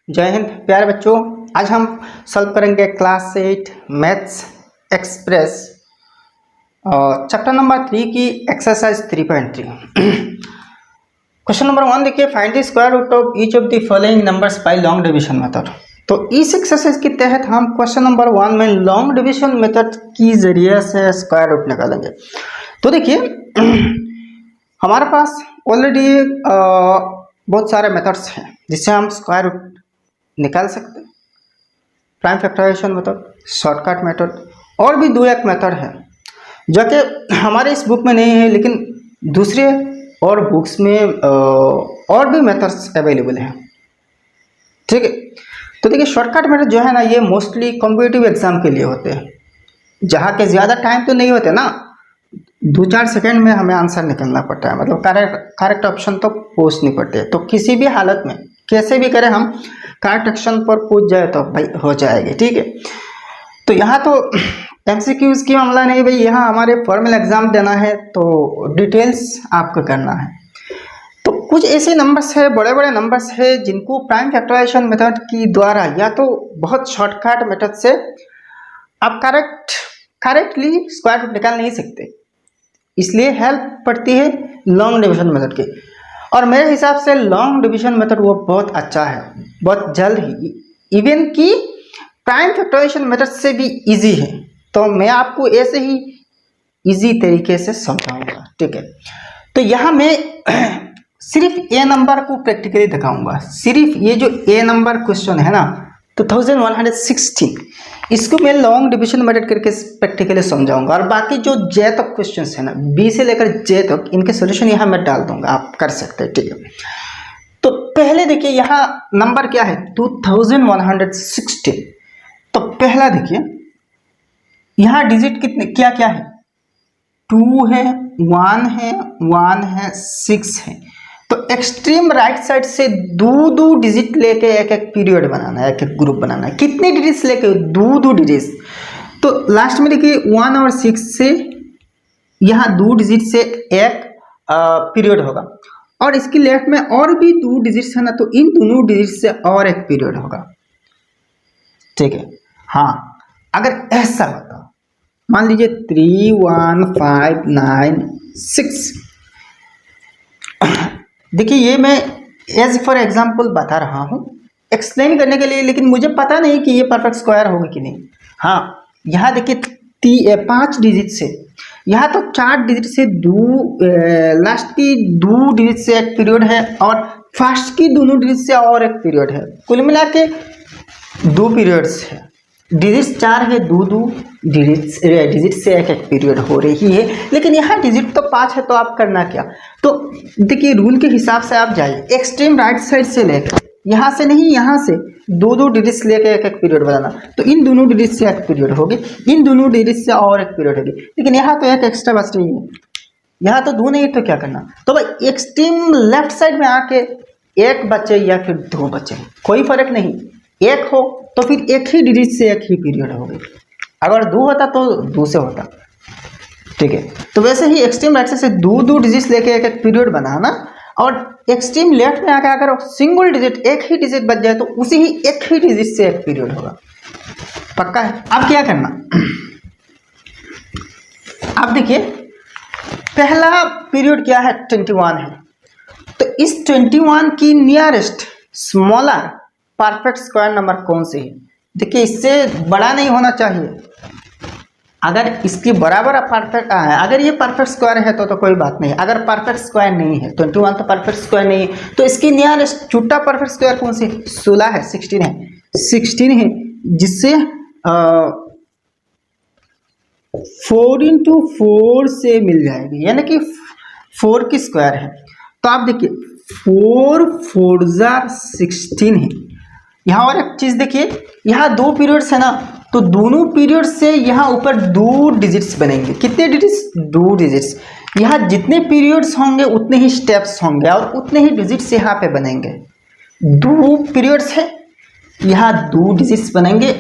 जय हिंद प्यारे बच्चों। आज हम सॉल्व करेंगे class 8 maths express chapter number 3 की एक्सरसाइज 3.3। क्वेश्चन नंबर 1 देखिए, find the square root of each of the following numbers by long division method. तो इस एक्सरसाइज के तहत हम क्वेश्चन नंबर 1 में लॉन्ग डिवीजन मेथड की जरिए से स्क्वायर रूट निकालेंगे। तो देखिए हमारे पास ऑलरेडी बहुत सारे मेथड्स हैं जिससे हम स्क्वायर रूट निकाल सकते हैं। Prime factorization method, shortcut method और भी दो एक मेथड है जो कि हमारे इस बुक में नहीं है, लेकिन दूसरे और बुक्स में और भी मेथड्स अवेलेबल हैं। ठीक है, तो देखिए शॉर्टकट मेथड जो है ना, ये मोस्टली कॉम्पिटिटिव एग्जाम के लिए होते हैं, जहाँ के ज़्यादा टाइम तो नहीं होते ना, 2-4 सेकेंड में हमें आंसर निकलना पड़ता है, मतलब करेक्ट ऑप्शन तो पूछनी पड़ती है। तो किसी भी हालत में कैसे भी करें हम करेक्ट ऑप्शन पर पूछ जाए तो भाई हो जाएगी। ठीक है, तो यहाँ तो एमसीक्यूज की मामला नहीं भाई, यहाँ हमारे फॉर्मल एग्जाम देना है तो डिटेल्स आपको करना है। तो कुछ ऐसे नंबर्स है, बड़े बड़े नंबर्स है जिनको प्राइम फैक्टराइजेशन मेथड की द्वारा या तो बहुत शॉर्टकट मेथड से आप करेक्टली स्क्वायर रूट निकाल नहीं सकते, इसलिए हेल्प पड़ती है लॉन्ग डिवीजन मेथड की। और मेरे हिसाब से लॉन्ग डिवीजन मेथड वो बहुत अच्छा है, बहुत जल्द ही, इवन कि प्राइम फैक्टराइजेशन मेथड से भी इजी है। तो मैं आपको ऐसे ही इजी तरीके से समझाऊंगा। ठीक है, तो यहाँ मैं सिर्फ ए नंबर को प्रैक्टिकली दिखाऊंगा। सिर्फ ये जो ए नंबर क्वेश्चन है ना 2116, इसको मैं लॉन्ग डिवीजन मेथड करके प्रैक्टिकली समझाऊंगा, और बाकी जो जे तक क्वेश्चंस है ना, बी से लेकर जे तक, इनके सॉल्यूशन यहाँ मैं डाल दूंगा, आप कर सकते हैं। ठीक है, तो पहले देखिए यहाँ नंबर क्या है 2116। तो पहला देखिए यहाँ डिजिट कितने क्या क्या है, 2 है, 1 है 6 है। तो एक्सट्रीम राइट साइड से दो डिजिट लेके एक एक पीरियड बनाना है, एक एक ग्रुप बनाना है। कितने डिजिट्स लेके, दो डिजिट्स। तो लास्ट में देखिए 1 और 6 से यहाँ 2 डिजिट से एक पीरियड होगा, और इसकी लेफ्ट में और भी 2 डिजिट्स है ना, तो इन दोनों डिजिट से और एक पीरियड होगा। ठीक है, हाँ अगर ऐसा होता, मान लीजिए 3 1 5 9 6। देखिए ये मैं एज फॉर एग्जाम्पल बता रहा हूँ एक्सप्लेन करने के लिए, लेकिन मुझे पता नहीं कि ये परफेक्ट स्क्वायर होगा कि नहीं। हाँ यहाँ देखिए 5 डिजिट से, यहाँ तो 4 डिजिट से लास्ट की 2 डिजिट से एक पीरियड है, और फर्स्ट की दोनों डिजिट से और एक पीरियड है। कुल मिला के 2 पीरियड्स है। डिजिट 4 है, 2 डिजिट से एक एक पीरियड हो रही है, लेकिन यहाँ डिजिट तो 5 है। तो आप करना क्या, तो देखिए रूल के हिसाब से आप जाइए, एक्सट्रीम राइट साइड से लेकर, यहाँ से नहीं, यहाँ से 2 डिजिट्स लेकर एक एक पीरियड बनाना। तो इन दोनों डिजिट से एक पीरियड होगी, इन दोनों डिजिट से और एक पीरियड होगी, लेकिन यहाँ तो एक एक्स्ट्रा बच रही है, यहाँ तो 2 नहीं, तो क्या करना। तो भाई एक्सट्रीम लेफ्ट साइड में आके एक बचे या फिर 2 बचे, कोई फर्क नहीं। एक हो तो फिर एक ही डिजिट से एक ही पीरियड होगी, अगर 2 होता तो 2 से होता। ठीक है, तो वैसे ही एक्सट्रीम राइट से 2 डिजिट लेके एक एक पीरियड बनाना, और एक्सट्रीम लेफ्ट में आकर अगर सिंगल डिजिट, एक ही डिजिट बच जाए, तो उसी ही एक ही डिजिट से एक पीरियड होगा। पक्का है। अब क्या करना, अब देखिए पहला पीरियड क्या है 21 है, तो इस 21 की nearest smaller perfect square number कौन से है। देखिए इससे बड़ा नहीं होना चाहिए, अगर इसकी बराबर परफेक्ट है, अगर ये परफेक्ट स्क्वायर है तो कोई बात नहीं। अगर परफेक्ट स्क्वायर नहीं है, 21 तो परफेक्ट स्क्वायर नहीं है, तो इसकी नियरेस्ट छोटा परफेक्ट स्क्वायर कौन सी, 16 है, 16 है, जिससे 4 × 4 से मिल जाएगी, यानी कि 4 की स्क्वायर है। तो आप देखिए 4 4 16 है। यहाँ और एक चीज देखिए, यहाँ 2 पीरियड्स है ना, तो दोनों पीरियड से यहाँ ऊपर 2 डिजिट्स बनेंगे। कितने डिजिट्स, 2 डिजिट्स। यहाँ जितने पीरियड्स होंगे उतने ही स्टेप्स होंगे, और उतने ही डिजिट्स यहाँ पे बनेंगे। 2 पीरियड्स है, यहाँ 2 डिजिट्स बनेंगे,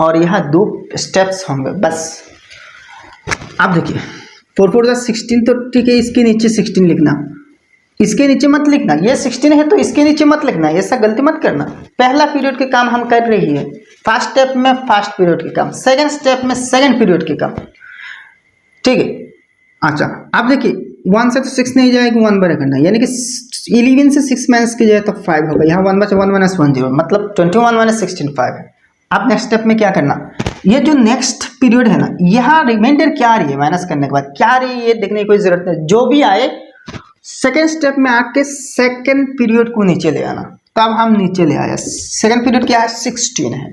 और यहाँ 2 स्टेप्स होंगे, बस। अब देखिए 4 4 16, तो ठीक है, इसके नीचे 16 लिखना, इसके नीचे मत लिखना, ये 16 है तो इसके नीचे मत लिखना, ऐसा गलती मत करना। पहला पीरियड के काम हम कर रही है, फर्स्ट स्टेप में फर्स्ट पीरियड के काम, सेकंड स्टेप में सेकंड पीरियड के काम, ठीक है। अच्छा अब देखिए 1 से तो 6 नहीं जाएगी, 1 बड़े करना, यानी कि 11 से 6 माइनस की जाए तो 5 होगा, यहाँ 1 बचे 1 माइनस 1 0, मतलब 21 माइनस 16 5 है। अब नेक्स्ट स्टेप में क्या करना, ये जो नेक्स्ट पीरियड है ना, यहाँ रिमाइंडर क्या आ रही है माइनस करने के बाद, क्या आ रही है ये देखने की कोई जरूरत नहीं, जो भी आए सेकेंड स्टेप में आके सेकेंड पीरियड को नीचे ले आना। तो अब हम नीचे ले आया, सेकेंड पीरियड क्या है 16 है,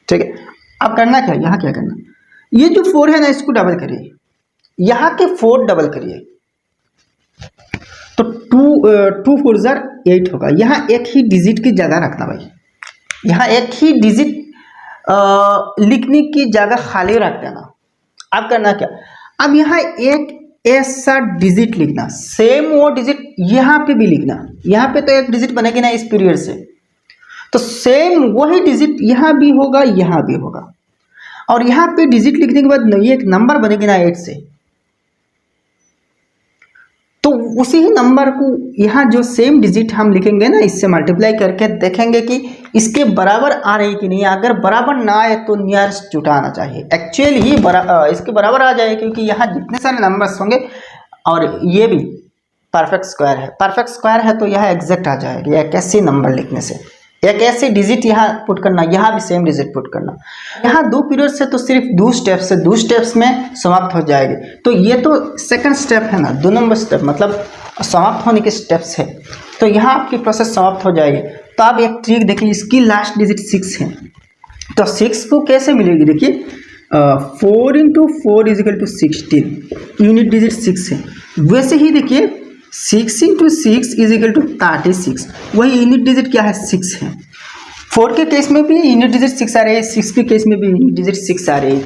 ठीक है। अब करना क्या, यहाँ क्या करना, ये जो 4 है ना इसको डबल करिए, यहाँ के 4 डबल करिए तो 2 4 जार 8 होगा। यहाँ एक ही डिजिट की जगह रखना भाई, यहाँ एक ही डिजिट लिखने की जगह खाली रख देना। अब करना क्या, अब यहाँ एक ऐसा डिजिट लिखना, सेम वो डिजिट यहाँ पे भी लिखना, यहाँ पे तो एक डिजिट बनेगी ना इस पीरियड से, तो सेम वही डिजिट यहाँ भी होगा यहाँ भी होगा, और यहाँ पे डिजिट लिखने के बाद ये एक नंबर बनेगी ना 8 से, तो उसी ही नंबर को यहाँ जो सेम डिजिट हम लिखेंगे ना इससे मल्टीप्लाई करके देखेंगे कि इसके बराबर आ रही कि नहीं। अगर बराबर ना आए तो नियरेस्ट जुटाना चाहिए, एक्चुअली ही इसके बराबर आ जाए, क्योंकि यहाँ जितने सारे नंबर्स होंगे और ये भी परफेक्ट स्क्वायर है, परफेक्ट स्क्वायर है तो यहाँ एग्जैक्ट आ जाएगी एक ऐसी नंबर लिखने से। एक ऐसे डिजिट यहाँ पुट करना, यहाँ भी सेम डिजिट पुट करना। यहाँ 2 पीरियड से तो सिर्फ 2 स्टेप्स से 2 स्टेप्स में समाप्त हो जाएगी। तो ये तो सेकंड स्टेप है ना, 2 नंबर स्टेप मतलब समाप्त होने के स्टेप्स है, तो यहाँ आपकी प्रोसेस समाप्त हो जाएगी। तो आप एक ट्रिक देखिए, इसकी लास्ट डिजिट 6 है, तो 6 को कैसे मिलेगी, देखिए 4 × 4 = 16, यूनिट डिजिट 6 है। वैसे ही देखिए 6 × 6 = 36, वही यूनिट डिजिट क्या है 6 है। 4 के केस में भी यूनिट डिजिट 6 आ रही है, 6 के केस में भी यूनिट डिजिट 6 आ रही है।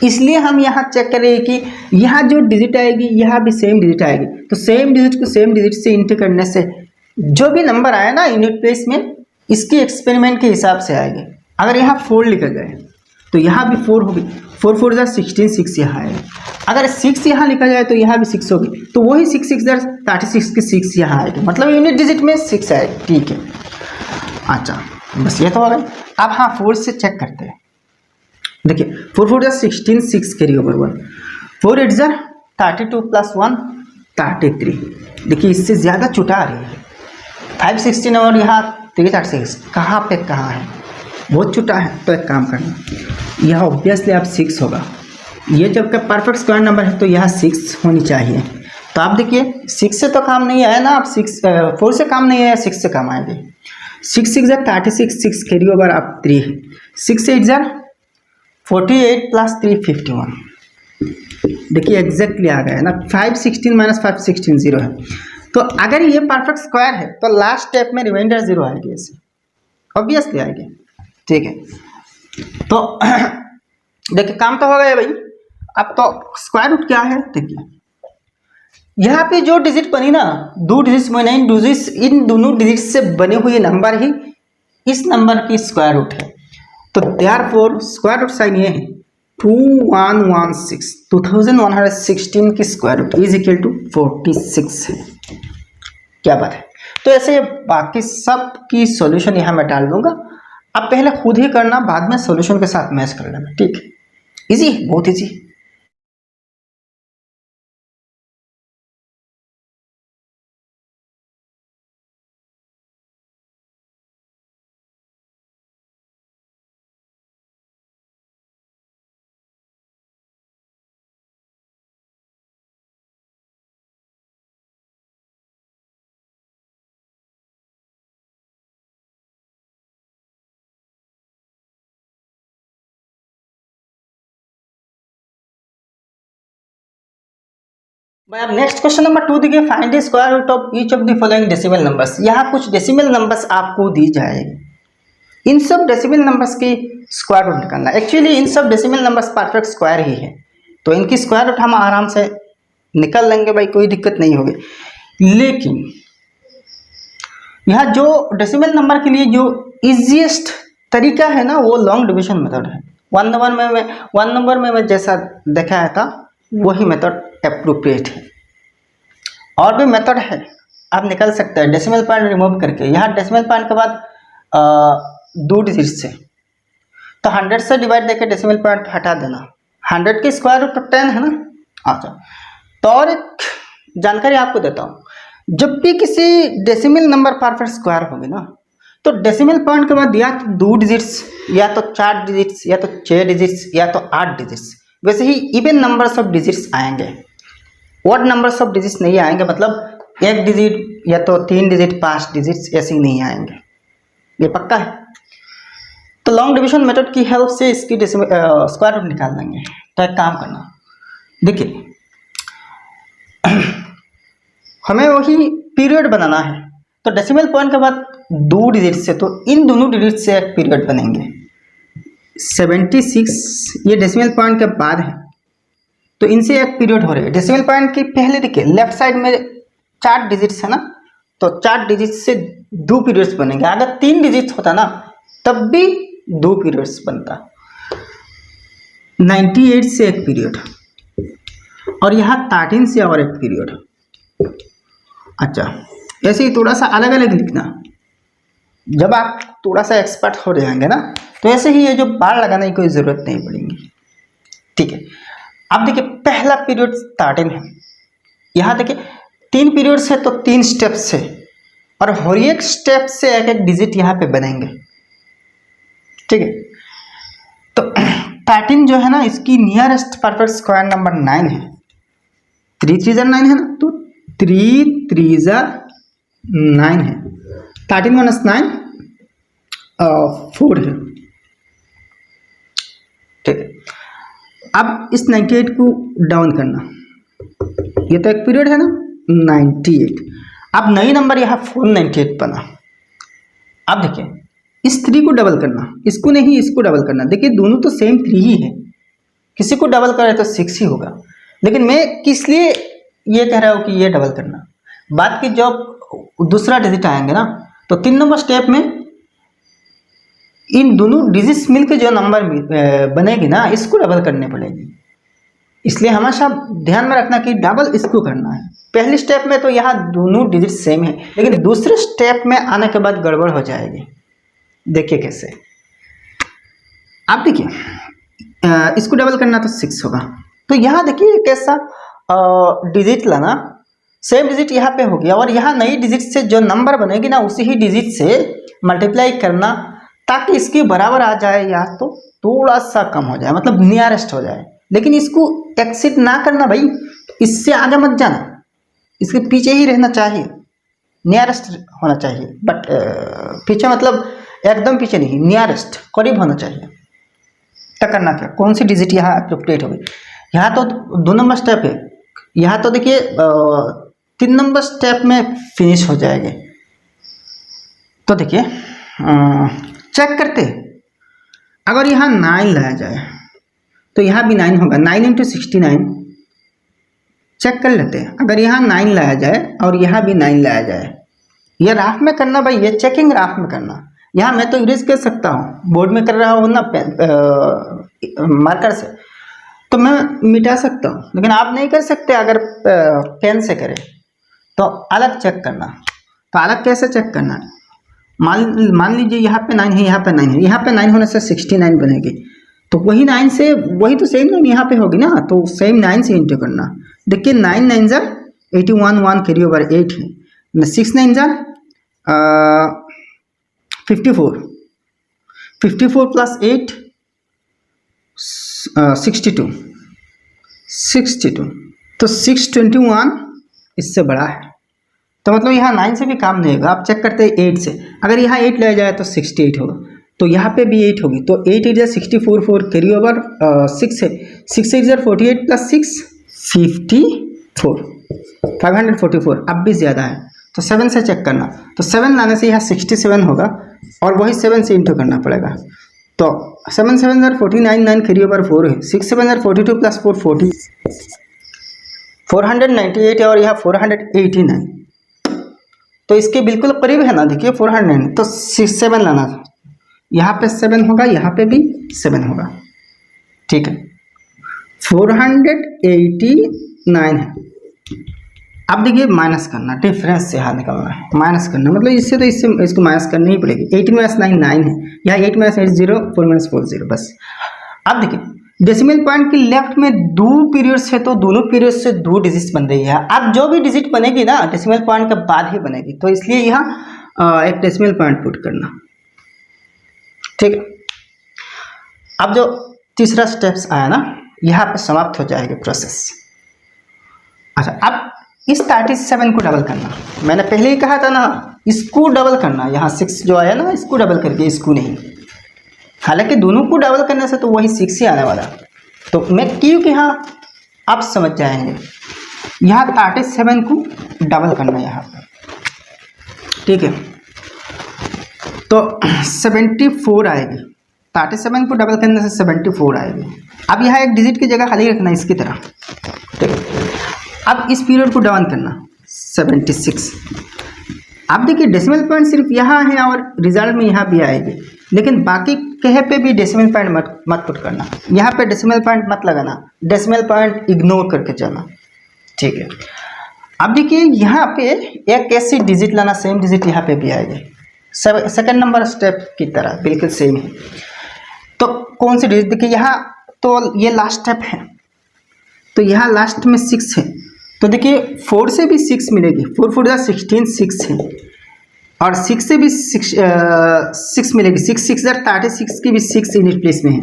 इसलिए हम यहाँ चेक कर रहे हैं कि यहाँ जो डिजिट आएगी यहाँ भी सेम डिजिट आएगी, तो सेम डिजिट को सेम डिजिट से इंटू करने से जो भी नंबर आया ना यूनिट प्लेस में, इसके एक्सपेरिमेंट के हिसाब से आएगी। अगर यहाँ 4 लिखा जाए तो यहाँ भी 4 होगी, 4 4 = 16, 6 यहाँ आएगा। अगर 6 यहाँ लिखा जाए तो यहाँ भी 6 होगी, तो वही 6 6 = 36 की 6 यहाँ आएगी, मतलब यूनिट डिजिट में 6 आएगी, ठीक है। अच्छा बस ये तो हो गई। अब हाँ 4 से चेक करते हैं, देखिए 4 4 = 16, 6 कैरी ओवर 1, 4 8 = 32 + 1 33। देखिए इससे ज़्यादा छुटा आ रही है, 5 16 और यहाँ 3 36 कहाँ पे कहाँ है, बहुत छुटा है। तो एक काम करना, यह ऑब्वियसली अब 6 होगा, ये जब परफेक्ट स्क्वायर नंबर है तो यहाँ 6 होनी चाहिए। तो आप देखिए 6 से तो काम नहीं आया ना, आप 4 से काम नहीं आया, 6 से काम आएंगे। 6 6 = 36, 6 कैरी ओवर आप 3 है, 6 8 = 48 + 3 51। देखिए एग्जैक्टली आ गया है ना, 5 16 - 5 16 0 है। तो अगर ये परफेक्ट स्क्वायर है तो लास्ट स्टेप में रिमाइंडर 0 आएगी, ऐसे ऑब्वियसली आएगी, ठीक है। तो देखिए काम तो हो गया भाई। अब तो स्क्वायर रूट क्या है, देखिए यहाँ पे जो डिजिट बनी ना, 2 डिजिट्स में नहीं, इन दोनों डिजिट से बने हुए नंबर ही इस नंबर की स्क्वायर रूट है। तो देयरफॉर स्क्वायर रूट साइन ये है 2116, 2116 की स्क्वायर रूट = 46 है। क्या बात है। तो ऐसे बाकी सब की सॉल्यूशन यहाँ मैं डाल दूंगा, आप पहले खुद ही करना, बाद में सॉल्यूशन के साथ मैच कर लेना, ठीक है। इजी, बहुत इजी। भाई अब नेक्स्ट क्वेश्चन नंबर 2 देखिए, find the square root of each of the following decimal numbers. यहाँ कुछ डेसिमल नंबर्स आपको दी जाएगी, इन सब डेसिमल नंबर्स की स्क्वायर रूट निकालना। एक्चुअली इन सब डेसिमल नंबर्स परफेक्ट स्क्वायर ही है, तो इनकी स्क्वायर रूट हम आराम से निकाल लेंगे भाई, कोई दिक्कत नहीं होगी। लेकिन यहाँ जो डेसिमल नंबर के लिए जो इजीएस्ट तरीका है ना, वो लॉन्ग डिविजन मेथड है। 1 नंबर में मैं जैसा दिखाया था वही मेथड एप्रोप्रिएट है। और भी मेथड है, आप निकाल सकते हैं डेसिमल पॉइंट रिमूव करके। यहाँ डेसिमल पॉइंट के बाद 2 डिजिट से, तो 100 से डिवाइड देके डेसिमल पॉइंट हटा देना। 100 की स्क्वायर रूट तो 10 है ना। अच्छा, तो और एक जानकारी आपको देता हूँ, जब भी किसी डेसिमल नंबर परफेक्ट स्क्वायर होगी ना, तो डेसिमल पॉइंट के बाद या तो 2 डिजिट्स, या तो 4 डिजिट्स, या तो 6 डिजिट्स, या तो 8 डिजिट्स। वैसे ही इवन नंबर्स ऑफ डिजिट्स आएंगे, ऑड नंबर्स ऑफ डिजिट्स नहीं आएंगे। मतलब 1 डिजिट या तो 3 डिजिट 5 डिजिट्स ऐसे ही नहीं आएंगे, ये पक्का है। तो लॉन्ग डिवीजन मेथड की हेल्प से इसकी स्क्वायर रूट निकाल लेंगे। तो एक काम करना, देखिए हमें वही पीरियड बनाना है, तो डेसिमल पॉइंट के बाद 2 डिजिट से, तो इन दोनों डिजिट से एक पीरियड बनेंगे। 76 ये डेसिमल पॉइंट के बाद है, तो इनसे एक पीरियड हो रही है। डेसिमल पॉइंट की पहले देखिए लेफ्ट साइड में 4 डिजिट्स है ना, तो 4 डिजिट से 2 पीरियड्स बनेंगे। अगर 3 डिजिट्स होता ना तब भी 2 पीरियड्स बनता। 98 से एक पीरियड, और यहाँ 13 से और एक पीरियड। अच्छा, ऐसे ही थोड़ा सा अलग अलग लिखना। जब आप थोड़ा सा एक्सपर्ट हो जाएंगे ना, तो ऐसे ही ये जो बार लगाने की कोई ज़रूरत नहीं पड़ेगी। ठीक है, अब देखिए पहला पीरियड 13 है। यहाँ देखिए 3 पीरियड्स है, तो 3 स्टेप्स है, और हर एक स्टेप से एक एक डिजिट यहाँ पे बनेंगे। ठीक है, तो 13 जो है ना, इसकी नियरेस्ट परफेक्ट स्क्वायर नंबर 9 है। 3 3 9 है ना, तो 3 3 9 है। 13 - 9 4 है। ठीक है, अब इस 98 को डाउन करना, ये तो एक पीरियड है ना 98। अब नई नंबर यहाँ 498 बना। अब देखिए इस 3 को डबल करना, इसको नहीं इसको डबल करना। देखिए दोनों तो सेम 3 ही है, किसी को डबल करे तो 6 ही होगा, लेकिन मैं किस लिए ये कह रहा हूँ कि ये डबल करना। बात की जब दूसरा डिजिट आएंगे ना, तो 3 नंबर स्टेप में इन दोनों डिजिट्स मिलकर जो नंबर बनेगी ना, इसको डबल करने पड़ेगी। इसलिए हमेशा ध्यान में रखना कि डबल इसको करना है। पहली स्टेप में तो यहाँ दोनों डिजिट सेम है, लेकिन दूसरे स्टेप में आने के बाद गड़बड़ हो जाएगी। देखिए कैसे, आप देखिए इसको डबल करना तो 6 होगा। तो यहाँ देखिए कैसा डिजिट लाना, सेम डिजिट यहाँ पे हो गया, और यहाँ नई डिजिट से जो नंबर बनेगी ना, उसी ही डिजिट से मल्टीप्लाई करना, ताकि इसके बराबर आ जाए या तो थोड़ा सा कम हो जाए, मतलब नियरेस्ट हो जाए। लेकिन इसको एक्सिट ना करना भाई, इससे आगे मत जाना, इसके पीछे ही रहना चाहिए, नियरेस्ट होना चाहिए। बट पीछे मतलब एकदम पीछे नहीं, नियरेस्ट करीब होना चाहिए। तब करना क्या, कौन सी डिजिट यहाँ अप्रोप्रिएट होगी। यहाँ तो 2 नंबर स्टेप है, यहाँ तो देखिए 3 नंबर स्टेप में फिनिश हो जाएंगे। तो देखिए चेक करते, अगर यहाँ 9 लाया जाए तो यहाँ भी 9 होगा। 9 × 69 चेक कर लेते हैं। अगर यहाँ 9 लाया जाए और यहाँ भी 9 लाया जाए, ये राफ में करना भाई, ये चेकिंग राफ में करना। यहाँ मैं तो इरेज कर सकता हूँ, बोर्ड में कर रहा हूँ ना मार्कर से, तो मैं मिटा सकता हूँ, लेकिन आप नहीं कर सकते। अगर पेन से करें तो अलग चेक करना। तो अलग कैसे चेक करना है, मान लीजिए यहाँ पे 9 है, यहाँ पे 9 है, यहाँ पे 9 होने से 69 बनेगी, तो वही 9 से, वही तो सेम 9 यहाँ पे होगी ना, तो सेम 9 से इंटू करना। देखिए 9 9 जार 81, 1 कैरी ओवर 8 है, 6 9 जार 54, 54 प्लस 8 62, 62, तो 621 इससे बड़ा है। तो मतलब यहाँ 9 से भी काम नहीं होगा। आप चेक करते हैं 8 से, अगर यहाँ 8 ले जाए तो 68 होगा, तो यहाँ पे भी 8 होगी, तो 8 8 64, 4 कैरी ओवर 6 है, 6 8 48 प्लस 6 54, 544। अब भी ज़्यादा है, तो 7 से चेक करना। तो 7 लाने से यहाँ 67 होगा, और वही 7 से इंटू करना पड़ेगा। तो 7 7 49, 9 कैरी ओवर 4 है, 6 7 42 प्लस 4 40, 498 है, और यहाँ 489, तो इसके बिल्कुल करीब है ना। देखिए 409, तो 7 लाना था, यहाँ पे 7 होगा, यहाँ पे भी 7 होगा। ठीक है, 489 है, अब देखिए माइनस करना, डिफरेंस से यहाँ निकालना है, माइनस करना मतलब इससे तो इससे इसको माइनस करनी ही पड़ेगी। 18 - 9 9 है, यहाँ 8 - 8 0, 4 - 4 0 बस। अब देखिए डेसिमल पॉइंट के लेफ्ट में 2 पीरियड्स है तो दोनों पीरियड से 2 डिजिट बन रही है। अब जो भी डिजिट बनेगी ना डेसिमल पॉइंट के बाद ही बनेगी, तो इसलिए यहाँ एक डेसिमल पॉइंट पुट करना, ठीक है। अब जो तीसरा स्टेप्स आया ना, यहाँ पे समाप्त हो जाएगी प्रोसेस। अच्छा, अब इस 37 को डबल करना, मैंने पहले ही कहा था ना इसको डबल करना, यहाँ 6 जो आया ना इसको डबल करके, इसको नहीं। हालांकि दोनों को डबल करने से तो वही 6 ही आने वाला, तो मैं क्योंकि यहाँ आप समझ जाएंगे। यहाँ 37 को डबल करना यहाँ पर, ठीक है, तो 74 आएगी। 37 को डबल करने से 74 आएगी। अब यहाँ एक डिजिट की जगह खाली रखना इसकी तरह, ठीक है। अब इस पीरियड को डाउन करना 76। अब देखिए डेसिमल पॉइंट सिर्फ यहाँ है और रिजल्ट में यहाँ भी आएगी, लेकिन बाकी कहीं पे भी डेसिमल पॉइंट मत पुट करना। यहाँ पे डेसिमल पॉइंट मत लगाना, डेसिमल पॉइंट इग्नोर करके चलना, ठीक है। अब देखिए यहाँ पे एक ऐसी डिजिट लाना, सेम डिजिट यहाँ पे भी आएगी, सेकंड नंबर स्टेप की तरह बिल्कुल सेम है। तो कौन सी डिजिट, देखिए यहाँ तो ये लास्ट स्टेप है, तो यहाँ लास्ट में 6 है, तो देखिए 4 से भी 6 मिलेगी, 4 4 16 6 है, और 6 से भी 6 मिलेगी, 6 6 36 की भी 6 इन प्लेस में है,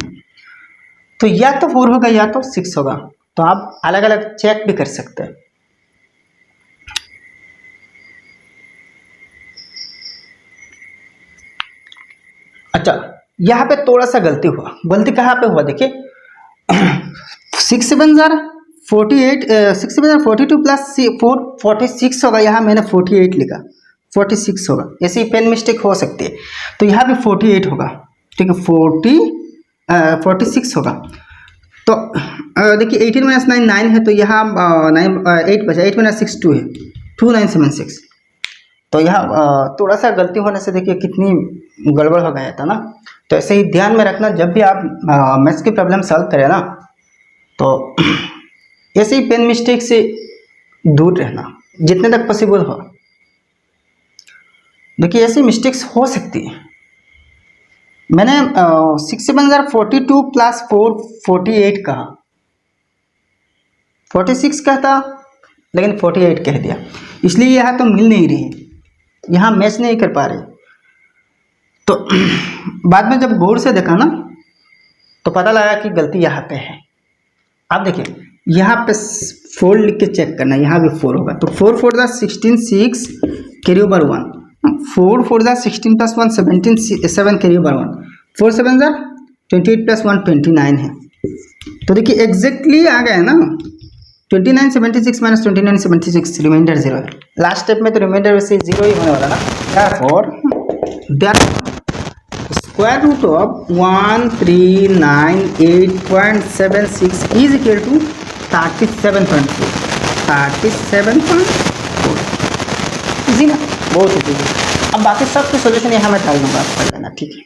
तो या तो 4 होगा या तो 6 होगा, तो आप अलग अलग चेक भी कर सकते हैं। अच्छा, यहाँ पे थोड़ा सा गलती हुआ, गलती कहाँ पे हुआ देखिए 6 7 48, 6 7 42 प्लस 4 46 होगा, यहाँ मैंने 48 लिखा, 46 होगा, ऐसी पेन मिस्टेक हो सकती है, तो यहाँ भी 48 होगा, ठीक है, 46 होगा। तो देखिए 18 - 9 9 है, तो यहाँ 8 बचा, 8 - 6 2 है, 2976। तो यहाँ थोड़ा सा गलती होने से देखिए कितनी गड़बड़ हो गया था ना। तो ऐसे ही ध्यान में रखना, जब भी आप मैथ्स की प्रॉब्लम सॉल्व करें ना, तो ऐसे ही पेन मिस्टेक से दूर रहना जितने तक पॉसिबल हो। देखिए ऐसी मिस्टेक्स हो सकती है। मैंने 6 7 42 प्लस 4 48 कहा, 46 कहता लेकिन 48 कह दिया, इसलिए यहाँ तो मिल नहीं रही, यहाँ मैच नहीं कर पा रहे। तो बाद में जब गौर से देखा ना तो पता लगा कि गलती यहाँ पे है। अब देखिए यहाँ पे 4 लिख के चेक करना, यहाँ भी 4 होगा, तो 4 4 16 6 carry over 1, 4 4 16 plus 1 17 7 carry over 1, 4 7 28 plus 1 29 है। तो देखिए एग्जैक्टली आ गया ना, 29 76 माइनस 29 76 रिमाइंडर 0 है। लास्ट स्टेप में तो रिमाइंडर वैसे 0 ही होने वाला ना। therefore square root of 1398.76 is equal to 37.4, 37.4 easy ना, बहुत इजी। अब बाकी सब के सोल्यूशन यहाँ मैं डाल दूंगा, आप कर लेना, ठीक है।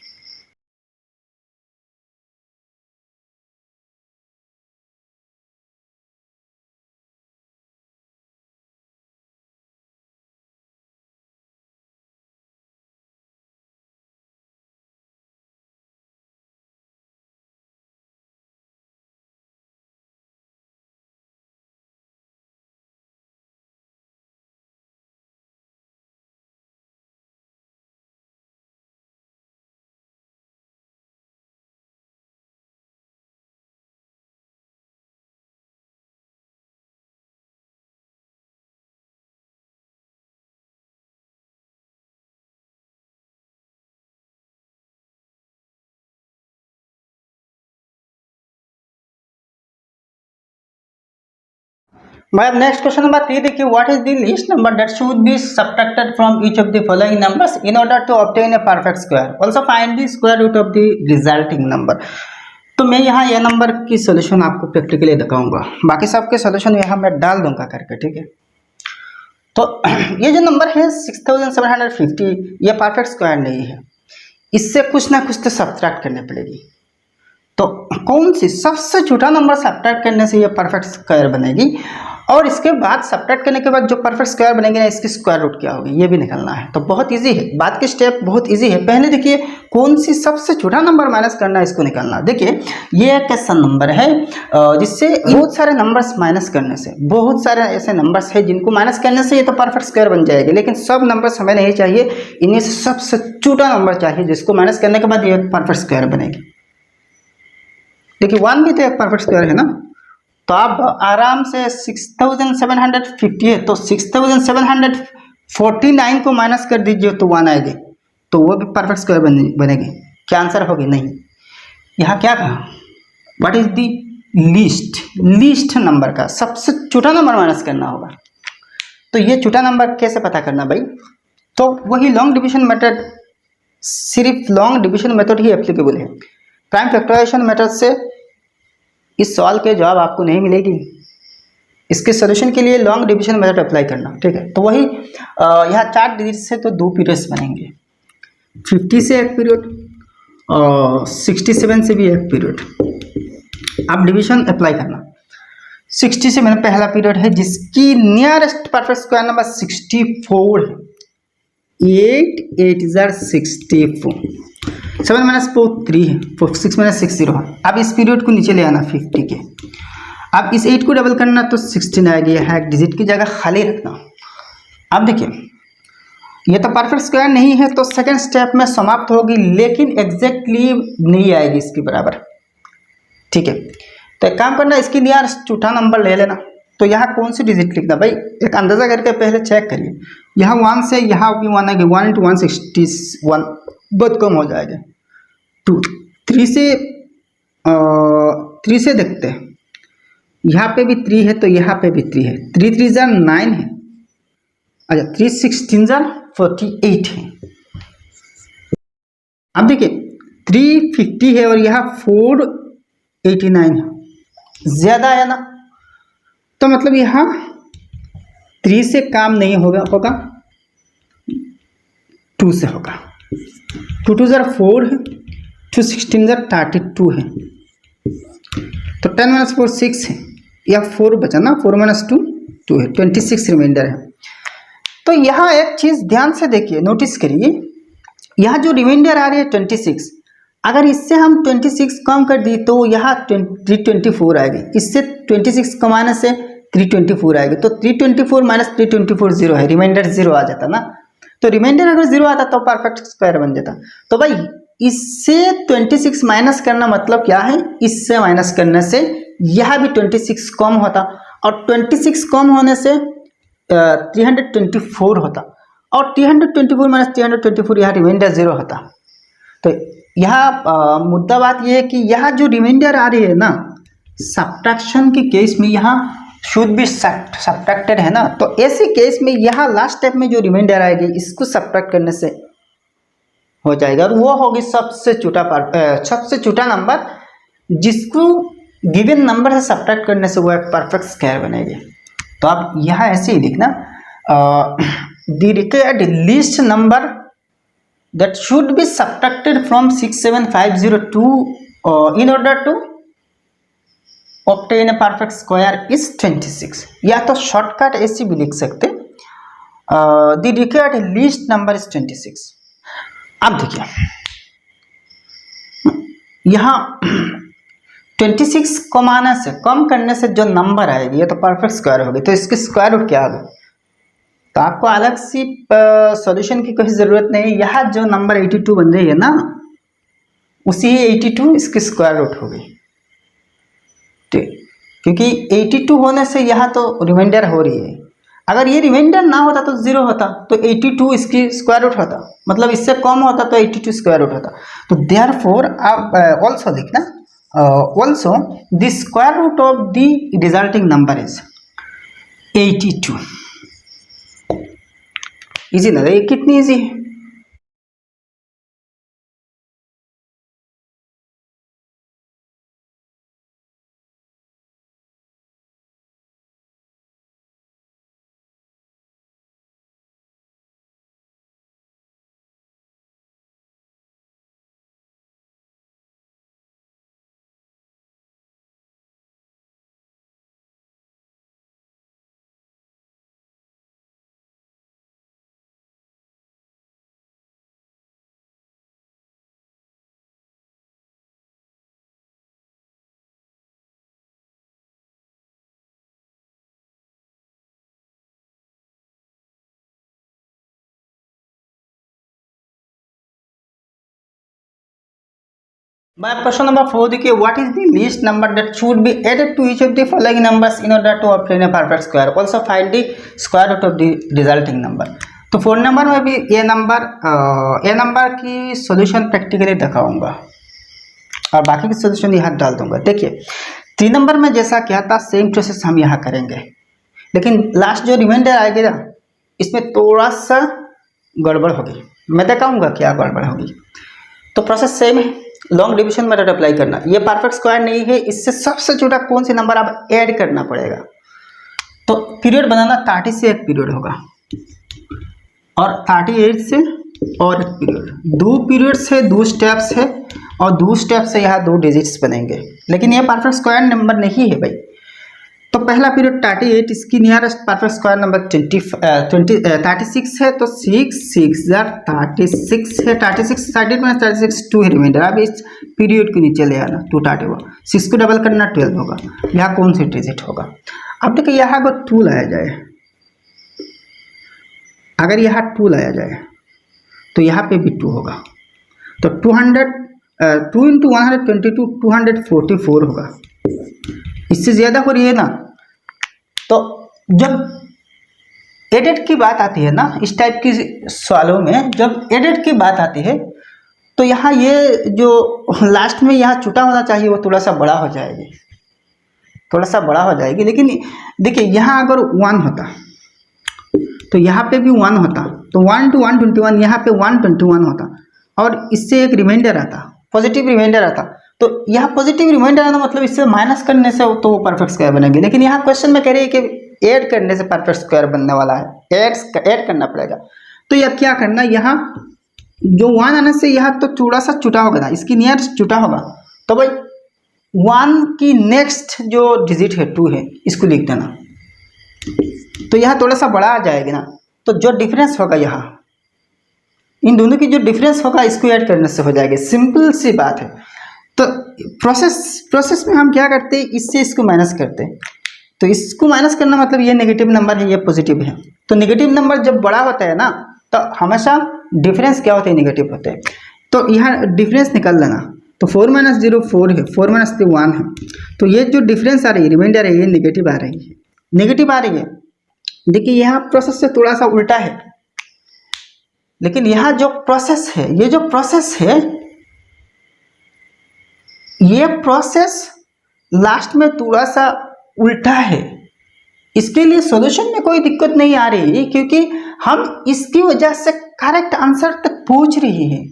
My next question number 3 देखिए, what is the least number that should be subtracted from each of the following numbers in order to obtain a perfect square? Also find the square root of the resulting number. तो मैं यहाँ ये number की solution आपको practically दिखाऊंगा, बाकी सबके solution यहाँ मैं डाल दूंगा करके, ठीक है। तो ये जो नंबर है 6750, ये परफेक्ट स्क्वायर नहीं है, इससे कुछ ना कुछ तो सब्ट्रैक्ट करनी पड़ेगी। तो कौन सी सबसे छोटा नंबर सब्ट्रैक्ट करने से ये परफेक्ट स्क्वायर बनेगी, और इसके बाद सब्ट्रैक्ट करने के बाद जो परफेक्ट स्क्वायर बनेंगे ना, इसकी स्क्वायर रूट क्या होगी ये भी निकालना है। तो बहुत इजी है, बाद के स्टेप बहुत इजी है। पहले देखिए कौन सी सबसे छोटा नंबर माइनस करना है, इसको निकालना। देखिए ये एक ऐसा नंबर है जिससे बहुत सारे नंबर्स माइनस करने से, बहुत सारे ऐसे नंबर्स है जिनको माइनस करने से ये तो परफेक्ट स्क्वायर बन जाएगी, लेकिन सब नंबर्स हमें नहीं चाहिए, इन्हीं से सबसे छोटा नंबर चाहिए जिसको माइनस करने के बाद ये परफेक्ट स्क्वायर बनेगी। देखिए 1 भी तो एक परफेक्ट स्क्वायर है ना, तो आप आराम से 6750 है तो 6749 को माइनस कर दीजिए तो 1 आएगी, तो वो भी परफेक्ट स्क्वायर बनेगी। क्या आंसर होगी? नहीं। यहाँ क्या कहा? What is the least number का सबसे छोटा नंबर माइनस करना होगा। तो ये छोटा नंबर कैसे पता करना भाई? तो वही लॉन्ग डिवीजन मेथड, सिर्फ लॉन्ग डिवीजन मेथड ही एप्लीकेबल है। प्राइम फैक्टराइजेशन मेथड से इस सवाल के जवाब आपको नहीं मिलेगी। इसके सोल्यूशन के लिए लॉन्ग डिवीजन मेथड अप्लाई करना, ठीक है। तो वही यहाँ 4 डिजिट से तो 2 पीरियड्स बनेंगे, 50 से एक पीरियड और 67 से भी एक पीरियड। आप डिवीजन अप्लाई करना। 67 में पहला पीरियड है जिसकी नियरेस्ट परफेक्ट स्क्वायर नंबर 64 है। 8 8 जार 64, 7 माइनस 4 3 है, 6 माइनस 6 0 है। अब इस पीरियड को नीचे ले आना 50 के, अब इस 8 को डबल करना तो 16 आएगी, यहाँ एक डिजिट की जगह खाली रखना। अब देखिए ये तो परफेक्ट स्क्वायर नहीं है तो सेकंड स्टेप में समाप्त होगी, लेकिन एग्जैक्टली नहीं आएगी इसके बराबर, ठीक है। तो एक काम करना, इसके लिए यार छोटा नंबर ले लेना। तो यहाँ कौन सी डिजिट लिखना भाई, एक अंदाजा करके पहले चेक करिए। यहाँ 1 से यहाँ भी 1 आएगी, 1 × 1 61, बहुत कम हो जाएगा। 2 3 से 3 से देखते हैं, यहाँ पे भी 3 है तो यहाँ पे भी 3 है, 3 3 जार 9 है, अच्छा 3 16 जार 48 है। अब देखिए 350 है और यहाँ 489 है, ज्यादा है ना, तो मतलब यहाँ 3 से काम नहीं होगा, 2 से होगा। 2 2 जार 4 है, 2 16 जार 32 है, तो 10 माइनस 4 6 है, या 4 बचा ना, 4 माइनस 2 2 है, 26 रिमाइंडर है। तो यहाँ एक चीज ध्यान से देखिए, नोटिस करिए, यहाँ जो रिमाइंडर आ रही है 26, अगर इससे हम 26 कम कर दी तो यहाँ 324 आएगी, इससे 26 कमाने से 324 आएगी, तो 324 माइनस 324 0 है, रिमाइंडर 0 आ जाता ना। तो रिमाइंडर अगर 0 आता तो परफेक्ट स्क्वायर बन जाता। तो भाई इससे 26 माइनस करना मतलब क्या है, इससे माइनस करने से यह भी 26 कम होता, और 26 कम होने से 324 होता, और 324 माइनस 324 यहाँ रिमाइंडर 0 होता। तो यहाँ मुद्दा बात यह है कि यहाँ जो रिमाइंडर आ रही है ना, सब्ट्रैक्शन के केस में यहाँ शुड बी सब्ट्रैक्टेड है ना, तो ऐसे केस में यहाँ लास्ट स्टेप में जो रिमाइंडर आएगी इसको सब्ट्रैक्ट करने से हो जाएगा, और वो होगी सबसे छोटा नंबर, जिसको गिवन नंबर से सब्ट्रैक्ट करने से वो एक परफेक्ट स्क्वायर बनेगी। तो आप यहाँ ऐसे ही लिखना, the required least number that should be subtracted from 67502 in order to obtain a perfect square is 26, या तो शॉर्टकट ऐसे भी लिख सकते, the required least number is 26। अब देखिए यहाँ 26 कमाने से, कम करने से जो नंबर आएगी ये तो परफेक्ट स्क्वायर होगी, तो इसकी स्क्वायर रूट क्या होगी? तो आपको अलग सी सॉल्यूशन की कोई ज़रूरत नहीं, यहाँ जो नंबर 82 बन रही है ना, उसी 82 इसकी स्क्वायर रूट होगी, ठीक, क्योंकि 82 होने से यहाँ तो रिमाइंडर हो रही है। अगर ये रिमाइंडर ना होता तो 0 होता, तो 82 इसकी स्क्वायर रूट होता, मतलब इससे कम होता तो 82 स्क्वायर रूट होता। तो देयरफॉर आप ऑल्सो लिखना, also the square root of the resulting number is 82। Easy ना, ये कितनी इजी है। बाय क्वेश्चन नंबर 4 देखिए, what is the least number that should be added to each of the following numbers in order to obtain a perfect square, also find the square root of the resulting number. तो 4 number में भी ये number की solution practically दिखाऊंगा और बाकी की solution यहाँ डाल दूंगा। देखिए 3 नंबर में जैसा किया था सेम प्रोसेस हम यहाँ करेंगे, लेकिन लास्ट जो रिमाइंडर आएगी ना इसमें थोड़ा सा गड़बड़ होगी, मैं दिखाऊंगा क्या गड़बड़ होगी। तो प्रोसेस सेम है, लॉन्ग डिवीजन मेथड अप्लाई करना। ये परफेक्ट स्क्वायर नहीं है, इससे सबसे छोटा कौन से नंबर आप ऐड करना पड़ेगा। तो पीरियड बनाना 30 से एक पीरियड होगा और 38 से और एक पीरियड, 2 पीरियड से 2 स्टेप्स है और 2 स्टेप से यहाँ 2 डिजिट्स बनेंगे, लेकिन ये परफेक्ट स्क्वायर नंबर नहीं है भाई। तो पहला पीरियड 38, इसकी नियरेस्ट परफेक्ट स्क्वायर नंबर 36 है, तो 6 6 36 है, 36 36 2 है रिमाइंडर। अब इस पीरियड के नीचे ले आना 231, 6 को डबल करना 12 होगा। यहाँ कौन सी डिजिट होगा। अब देखिए यहाँ अगर 2 लाया जाए, अगर यहाँ 2 लाया जाए तो यहाँ पे भी 2 होगा, तो 2 इंटू 122 244 होगा। इससे ज़्यादा हो रही है ना, तो जब एडेड की बात आती है ना इस टाइप की सवालों में, जब एडेड की बात आती है तो यहाँ ये जो लास्ट में यहाँ छूटा होना चाहिए वो थोड़ा सा बड़ा हो जाएगी, थोड़ा सा बड़ा हो जाएगी। लेकिन देखिए यहाँ अगर 1 होता तो यहाँ पे भी 1 होता, तो 1 to 121, यहाँ पे 121 होता और इससे एक रिमाइंडर आता, पॉजिटिव रिमाइंडर आता। तो यहाँ पॉजिटिव रिमाइंडर आना मतलब इससे माइनस करने से तो वो परफेक्ट स्क्वायर बनेंगे, लेकिन यहाँ क्वेश्चन में कह रही है कि ऐड करने से परफेक्ट स्क्वायर बनने वाला है, ऐड करना पड़ेगा। तो यह क्या करना, यहाँ जो 1 आने से यहाँ तो थोड़ा सा छूटा होगा ना, इसकी नियरेस्ट छूटा होगा, तो भाई 1 की नेक्स्ट जो डिजिट है 2 है, इसको लिख देना, तो यहाँ थोड़ा सा बड़ा आ जाएगा ना। तो जो डिफरेंस होगा यहाँ इन दोनों की जो डिफरेंस होगा इसको ऐड करने से हो जाएगा, सिंपल सी बात है। तो प्रोसेस में हम क्या करते हैं, इससे इसको माइनस करते हैं। तो इसको माइनस करना मतलब ये नेगेटिव नंबर है, ये पॉजिटिव है। तो नेगेटिव नंबर जब बड़ा होता है ना तो हमेशा डिफरेंस क्या होते हैं, नेगेटिव होते हैं। तो यहाँ डिफरेंस निकाल लेना, तो 4 - 0 4 है, 4 - 3 1 है। तो ये जो डिफरेंस आ रही है, रिमाइंडर है, ये नेगेटिव आ रही है, नेगेटिव आ रही है। देखिए यहाँ प्रोसेस से थोड़ा सा उल्टा है, लेकिन यहाँ जो प्रोसेस है, ये जो प्रोसेस है, ये प्रोसेस लास्ट में थोड़ा सा उल्टा है। इसके लिए सॉल्यूशन में कोई दिक्कत नहीं आ रही, क्योंकि हम इसकी वजह से करेक्ट आंसर तक पहुंच रही है।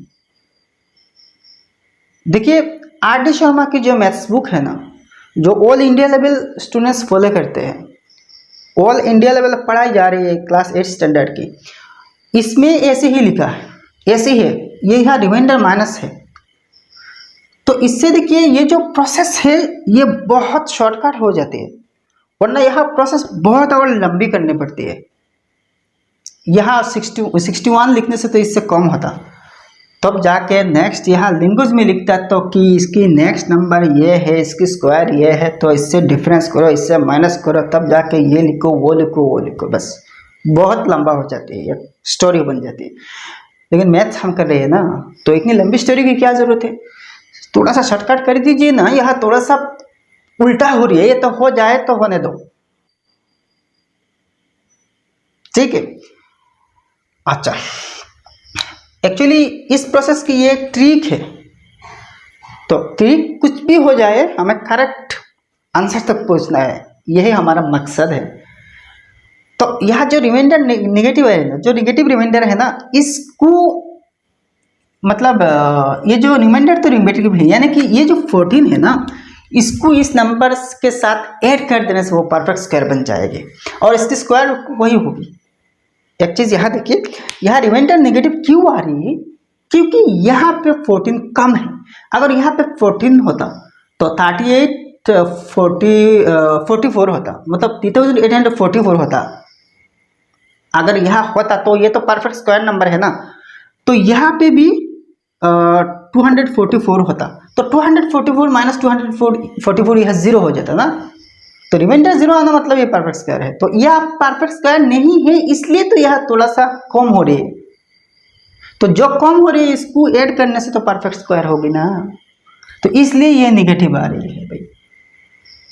देखिए RD शर्मा की जो मैथ्स बुक है ना, जो all India level students follow करते हैं, ऑल इंडिया लेवल पढ़ाई जा रही है क्लास 8 स्टैंडर्ड की, इसमें ऐसे ही लिखा है, ऐसे ही है, ये यहाँ रिमाइंडर माइनस है। तो इससे देखिए ये जो प्रोसेस है ये बहुत शॉर्टकट हो जाती है, वरना यहाँ प्रोसेस बहुत और लंबी करनी पड़ती है। यहाँ 61 लिखने से तो इससे कम होता, तब जाके नेक्स्ट यहाँ लैंग्वेज में लिखता तो कि इसकी नेक्स्ट नंबर ये है, इसकी स्क्वायर ये है, तो इससे डिफरेंस करो, इससे माइनस करो, तब जाके ये लिखो, वो लिखो, वो लिखो, बस बहुत लंबा हो जाती है, ये स्टोरी बन जाती है। लेकिन मैथ्स हम कर रहे हैं ना, तो इतनी लंबी स्टोरी की क्या ज़रूरत है, थोड़ा सा शॉर्टकट कर दीजिए ना। यहाँ थोड़ा सा उल्टा हो रही है, ये तो हो जाए तो होने दो, ठीक है। अच्छा, एक्चुअली इस प्रोसेस की ये ट्रिक है, तो ट्रिक कुछ भी हो जाए हमें करेक्ट आंसर तक पहुंचना है, यही हमारा मकसद है। तो यहाँ जो रिमाइंडर नेगेटिव है ना, जो नेगेटिव रिमाइंडर है ना, इसको मतलब ये जो रिमाइंडर तो नेगेटिव है, यानी कि ये जो 14 है ना, इसको इस नंबर के साथ ऐड कर देने से वो परफेक्ट स्क्वायर बन जाएगी और इसकी स्क्वायर वही होगी। एक चीज़ यहाँ देखिए, यहाँ रिमाइंडर नेगेटिव क्यों आ रही है, क्योंकि यहाँ पे 14 कम है। अगर यहाँ पे 14 होता तो 38 44 होता, मतलब 3844 होता। अगर यहाँ होता तो ये तो परफेक्ट स्क्वायर नंबर है ना, तो यहाँ पे भी 244 होता, तो 244 माइनस 244 यह 0 हो जाता ना, तो रिमाइंडर 0 आना मतलब ये परफेक्ट स्क्वायर है। तो यह परफेक्ट स्क्वायर नहीं है, इसलिए तो यह थोड़ा सा कम हो रही है। तो जो कम हो रही है इसको ऐड करने से तो परफेक्ट स्क्वायर होगी ना। तो इसलिए ये नेगेटिव आ रही है भाई।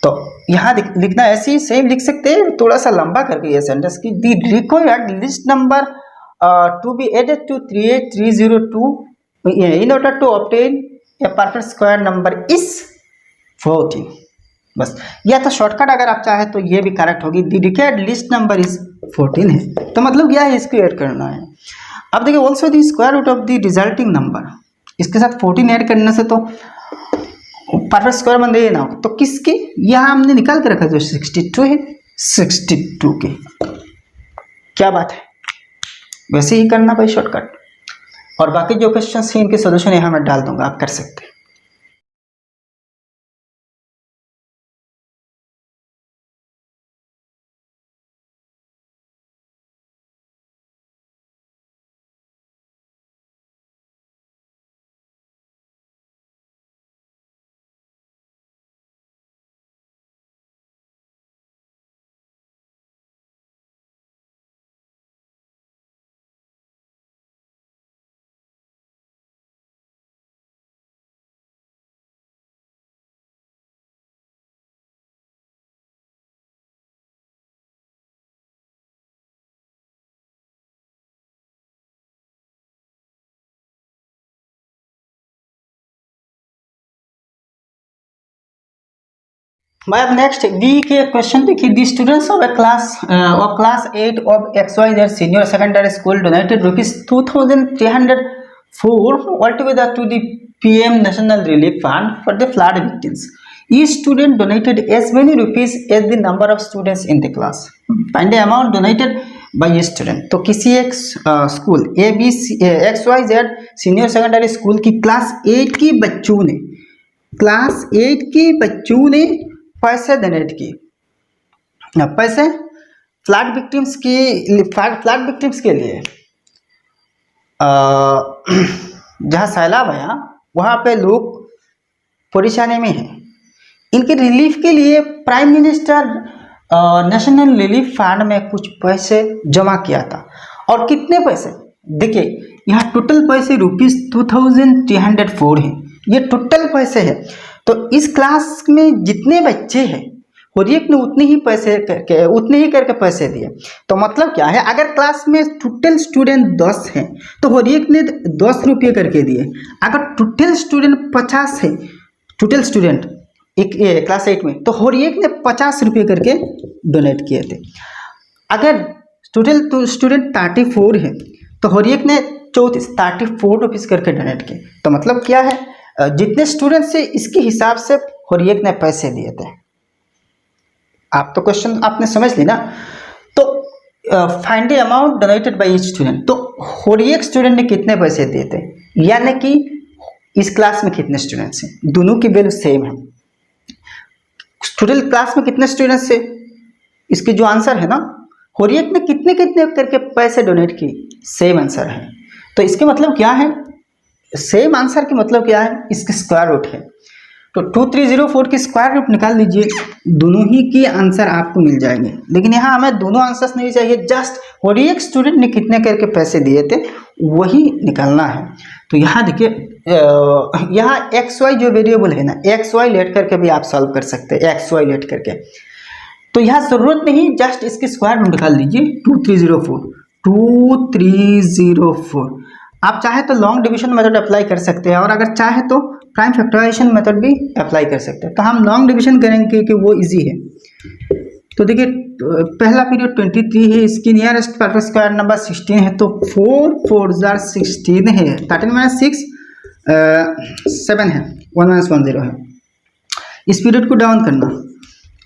तो यहाँ लिखना ऐसे ही सेम लिख सकते हैं, थोड़ा सा लंबा करके ये सेंटेंस की the required list number to be added to 38302 in order to obtain a perfect square number is 14। बस, या तो शॉर्टकट अगर आप चाहे तो ये भी करेक्ट होगी, दी रिक्वायर्ड लिस्ट नंबर इज 14 है, तो मतलब क्या है, इसको ऐड करना है। अब देखिए also the square root of the resulting number, इसके साथ 14 ऐड करने से तो परफेक्ट स्क्वायर बन रही है ना, तो किसके, यहाँ हमने निकाल के रखा जो 62 है, 62 के, क्या बात है, वैसे ही करना भाई शॉर्टकट। और बाकी जो क्वेश्चन हैं इनके सोल्यूशन यहाँ मैं डाल दूंगा, आप कर सकते हैं। भाई अब नेक्स्ट बी के क्वेश्चन देखिए, the students of class 8 of XYZ senior secondary school donated ₹2304 altogether to the PM National Relief Fund for the flood victims. Each student donated as many rupees as the number of students in the class. Find the amount donated by a student. तो किसी एक school XYZ senior secondary school की class 8 की बच्चों ने पैसे donate किए, पैसे फ्लड विक्टिम्स के लिए, जहाँ सैलाब आया वहाँ पे लोग परेशानी में हैं, इनके रिलीफ के लिए prime minister national relief fund में कुछ पैसे जमा किया था। और कितने पैसे देखिए, यहाँ टोटल पैसे ₹2304 हैं, ये टोटल पैसे हैं। तो इस क्लास में जितने बच्चे हैं हर एक ने उतने ही करके पैसे दिए। तो मतलब क्या है, अगर क्लास में टोटल स्टूडेंट 10 हैं तो हर एक ने 10 रुपये करके दिए। अगर टोटल स्टूडेंट 50 है, टोटल स्टूडेंट एक क्लास 8 में, तो हर एक ने 50 रुपये करके डोनेट किए थे। अगर टोटल स्टूडेंट 34 है तो हर एक ने 34 रुपीज़ करके डोनेट किए। तो मतलब क्या है, जितने स्टूडेंट से इसके हिसाब से हर एक ने पैसे दिए थे। आप तो क्वेश्चन आपने समझ ली ना। तो find the amount donated by each student, तो हर एक स्टूडेंट ने कितने पैसे दिए थे, यानी कि इस क्लास में कितने स्टूडेंट्स हैं, दोनों की वैल्यू सेम है। टोटल क्लास में कितने स्टूडेंट्स है, इसके जो आंसर है ना, हर एक ने कितने कितने करके पैसे डोनेट किए, सेम आंसर है। तो इसके मतलब क्या है, सेम आंसर की मतलब क्या है, इसके स्क्वायर रूट है। तो 2304 की स्क्वायर रूट निकाल लीजिए, दोनों ही के आंसर आपको मिल जाएंगे। लेकिन यहाँ हमें दोनों आंसर्स नहीं चाहिए, जस्ट हर एक स्टूडेंट ने कितने करके पैसे दिए थे वही निकालना है। तो यहाँ देखिए, यहाँ XY जो वेरिएबल है ना, XY लेट करके भी आप सॉल्व कर सकते हैं, XY लेट करके। तो यहाँ ज़रूरत नहीं, जस्ट इसकी स्क्वायर रूट निकाल लीजिए, 2304। आप चाहे तो लॉन्ग डिवीजन मेथड अप्लाई कर सकते हैं, और अगर चाहे तो प्राइम फैक्टराइजेशन मेथड भी अप्लाई कर सकते हैं। तो हम लॉन्ग डिवीजन करेंगे कि वो इजी है। तो देखिए, पहला पीरियड 23 है, इसकी नियरेस्ट परफेक्ट स्क्वायर नंबर 16 है, तो 4 4 16 है, 13 - 6 7 है, 1 - 1 0 है। इस पीरियड को डाउन करना,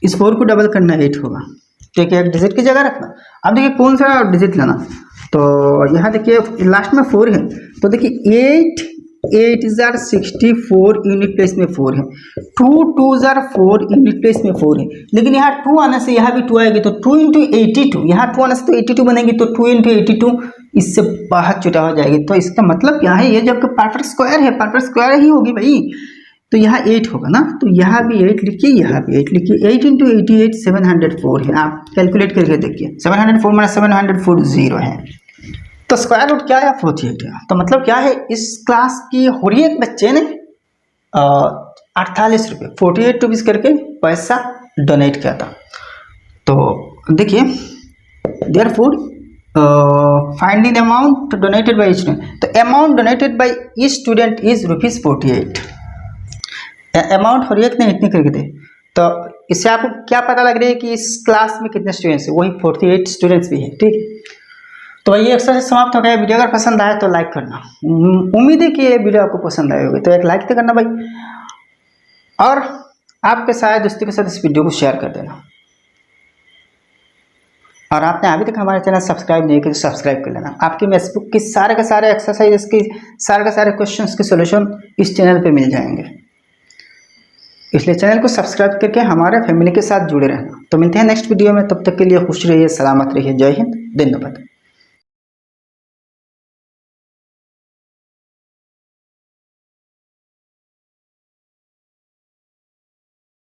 इस 4 को डबल करना 8 होगा, ठीक है, एक डिजिट की जगह रखना। अब देखिए कौन सा डिजिट लेना, तो यहाँ देखिए लास्ट में 4 है, तो देखिए 8 64 यूनिट प्लेस में 4 है, 2 2 4 यूनिट प्लेस में 4 है। लेकिन यहाँ 2 आने से यहाँ भी 2 आएगी, तो 2 × 82, यहाँ 2 आने से तो 82 बनेगी, तो 2 × 82 इससे बाहर छुटा हो जाएगी। तो इसका मतलब क्या है, ये जब परफेक्ट स्क्वायर है, परफेक्ट स्क्वायर ही होगी भाई, तो यहाँ 8 होगा ना, तो यहाँ भी 8 लिखिए, यहाँ भी 8 लिखिए। 8 × 88 704 है, आप कैलकुलेट करके देखिए, 704 - 704 0 है। तो स्क्वायर रूट क्या है, 48 है। तो मतलब क्या है, इस क्लास की हर एक बच्चे ने 48 रुपये 48 रुपीज़ करके पैसा डोनेट किया था। तो देखिए therefore finding the amount donated by student, तो amount donated by each student is ₹48। Amount हर एक ने इतनी करके दे, तो इससे आपको क्या पता लग रहा है कि इस क्लास में कितने स्टूडेंट्स हैं? वही 48 स्टूडेंट्स भी हैं। ठीक, तो ये एक्सरसाइज समाप्त हो गया। वीडियो अगर पसंद आए तो लाइक करना। उम्मीद है कि ये वीडियो आपको पसंद आई होगी, तो एक लाइक तो करना भाई, और आपके सारे दोस्तों के साथ इस वीडियो को शेयर कर देना। और आपने अभी तक हमारे चैनल सब्सक्राइब नहीं किया तो सब्सक्राइब कर लेना। आपकी मैथ्स के सारे के सारे एक्सरसाइज के सारे क्वेश्चंस के सॉल्यूशन इस चैनल पे मिल जाएंगे, इसलिए चैनल को सब्सक्राइब करके हमारे फैमिली के साथ जुड़े रहना। तो मिलते हैं नेक्स्ट वीडियो में, तब तक के लिए खुश रहिए, सलामत रहिए। जय हिंद, धन्यवाद।